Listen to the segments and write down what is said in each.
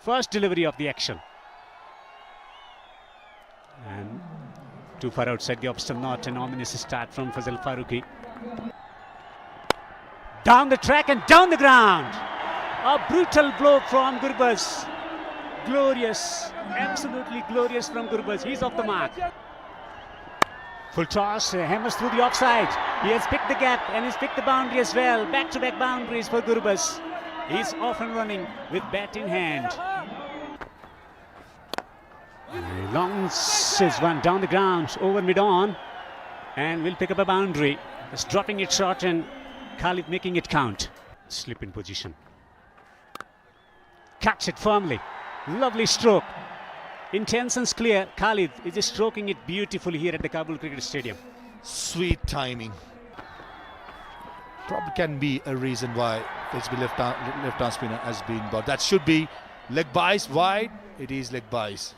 first delivery of the action. And too far outside the off-stump, not an ominous start from Fazal Farooqi. Down the track and down the ground. A brutal blow from Gurbaz. Glorious, absolutely glorious from Gurbaz. He's off the mark. Full toss, hammers through the offside. He has picked the gap and he's picked the boundary as well. Back-to-back boundaries for Gurbaz. He's off and running with bat in hand. Launches one down the ground over mid-on and will pick up a boundary. Just dropping it short and Khalid making it count. Slip in position. Cuts it firmly. Lovely stroke. Intentions clear. Khalid is just stroking it beautifully here at the Kabul Cricket Stadium. Sweet timing. Probably can be a reason why HB left-arm spinner has been bought. That should be leg bias wide. It is leg bias.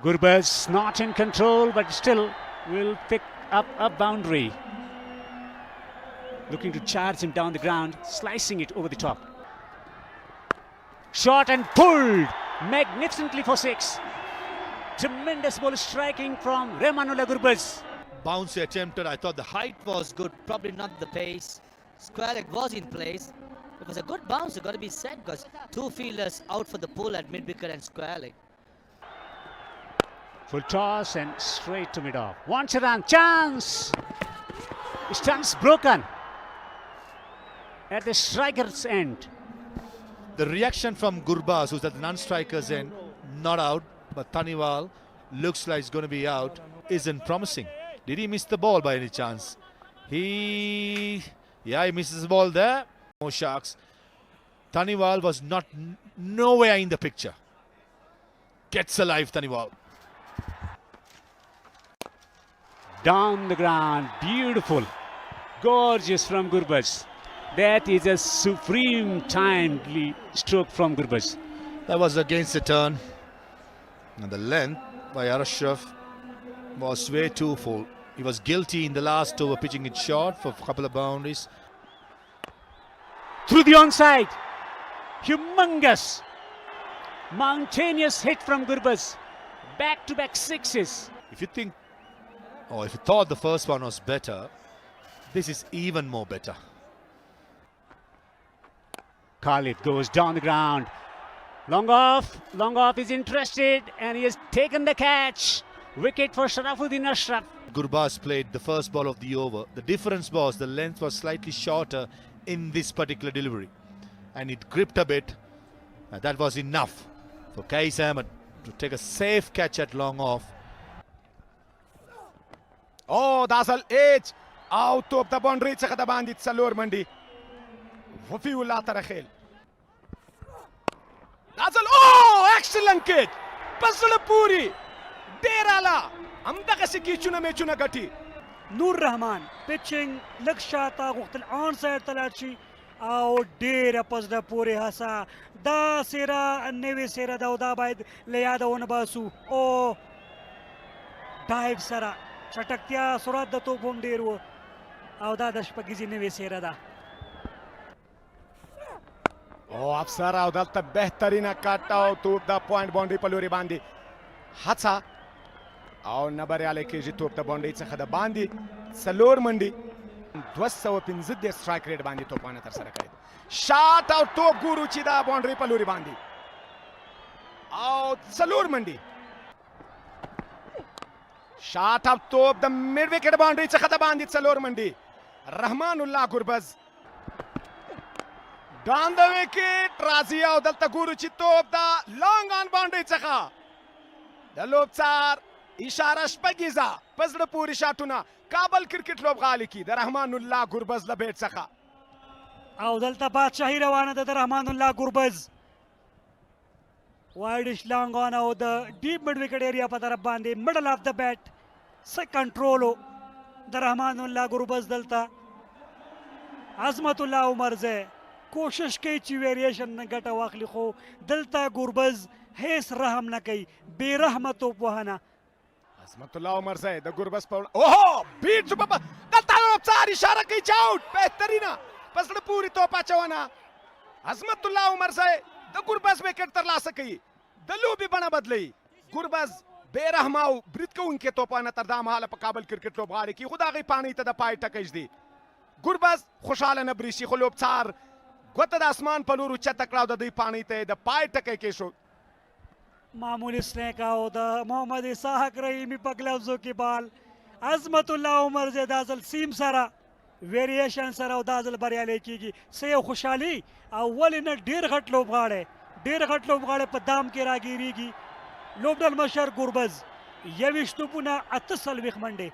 Gurbaz not in control, but still will pick up a boundary. Looking to charge him down the ground, slicing it over the top. Shot and pulled magnificently for 6. Tremendous ball striking from Rahmanullah Gurbaz. Bounce attempted. I thought the height was good. Probably not the pace. Square leg was in place. It was a good bounce, it got to be said, because 2 fielders out for the pull at mid-wicket and square leg. Full toss and straight to mid-off. Wants a run, chance! Stumps broken at the striker's end. The reaction from Gurbaz, who's at the non-striker's end, not out, but Taniwal looks like he's going to be out, isn't promising. Did he miss the ball by any chance? He misses the ball there. More Sharks. Taniwal was nowhere in the picture. Gets alive, Taniwal. Down the ground, beautiful, gorgeous from Gurbaz. That is a supreme timely stroke from Gurbaz. That was against the turn. And the length by Ashraf was way too full. He was guilty in the last over, pitching it short for a couple of boundaries. Through the onside. Humongous, mountainous hit from Gurbaz. Back-to-back 6s. If you thought the first one was better, this is even more better. Khalid goes down the ground. Long off is interested and he has taken the catch. Wicket for Sharafuddin Ashraf. Gurbaz played the first ball of the over. The difference was the length was slightly shorter in this particular delivery. And it gripped a bit. And that was enough for Qais Ahmed to take a safe catch at long off. Oh, Dasal H. Out of the boundary. Tsaka bandit sa lower mandi. Wafiullah Tarakhel. Dasal. Oh, excellent kid. Pasala puri. Derala. Amda kasi kichuna mechuna gati. Nur Rahman pitching lakshata waqt al-onside talachi. Au dera pasda pure hasa. Da sera neve sera da uda baid leyada onabasu. Oh, dive sara. Chataktia surat da to bomderu. Au da dashpagizi neve sera da. Oh, Apsara udalta behtarina katta to the point boundary paluri bandi. Hatsa. Au nabari ale keji to the boundary tsaka da bandi. Salor mandi. 215 strike rate bandi to pana tar sara kare. Shot out to guru chida boundary paluri bandi. Out Salor mandi. Shot out to the mid wicket boundary tsaka da bandi Salor mandi. Rahmanullah Gurbaz. Down the wicket, Razia Udalta Guru Chitto of the long on boundary Chaka. The Lobsar, Ishara Spagiza, Pazrapuri Shatuna, Kabul Cricket Lob Galiki, the Rahmanullah Gurbaz Labet Chaka. Udalta Badshahi Rawana, the Rahmanullah Gurbaz. Wide long on out the deep mid wicket area, Padarabandi, middle of the bat. Second control, the Rahmanullah Gurbaz Delta. Azmatullah Umarze. कोशिश की ची variation न गटा वाखली खो दलता गुरबज हेस रहम न कई बेरहम तो वहाना अजमतुल्लाह उमर से द गुरबज पर ओहो बीट सुपर दलता लो चार इशारा की आउट बेहतरीन पसड़ पूरी तो पाचवाना عظمت الله عمرزی د ګربز وکټ ترلاسه کوي د لوبې بڼه بدلوي ګربز بې رحمه او برید کوونکي توپانه تر دا مهاله په کابل کرکټ لوبغاړي کې خو د هغې پاڼۍ ته د پای ټکی ږدي ګربز خوشحاله نه برېښي خو لوبڅار ګوته د اسمان په لور اوچته کړه او د دوی پاڼۍ ته یې د پای ټکی کېښود معمولی سنیک او د محمد اسحاق رحیمی په ګلوزو کې بال عظمت الله عمر زه د ازل سیم سره ویریشن سره او د ازل بریالی کیږي سه یو خوشحالي او ولې نه ډېر غټ لوبغاړی په دام کې راګیریږي لوبډل مشر ګربز 21 توپونه 48 منډې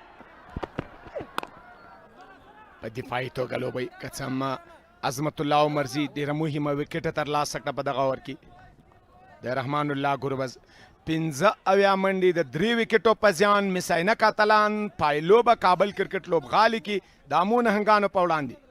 په دفاعي توګه لوبوي که څه هم عظمت الله عمرزي ډېره مهمه وکټه ترلاسه کړه په دغه اوور کې د رحمان الله ګربز 15 منډې د 3 وکټو په زیان مساینه کاتلان پایلوبه کابل کرکټ لوبغالي کې د امو نهنګانو په وړاندې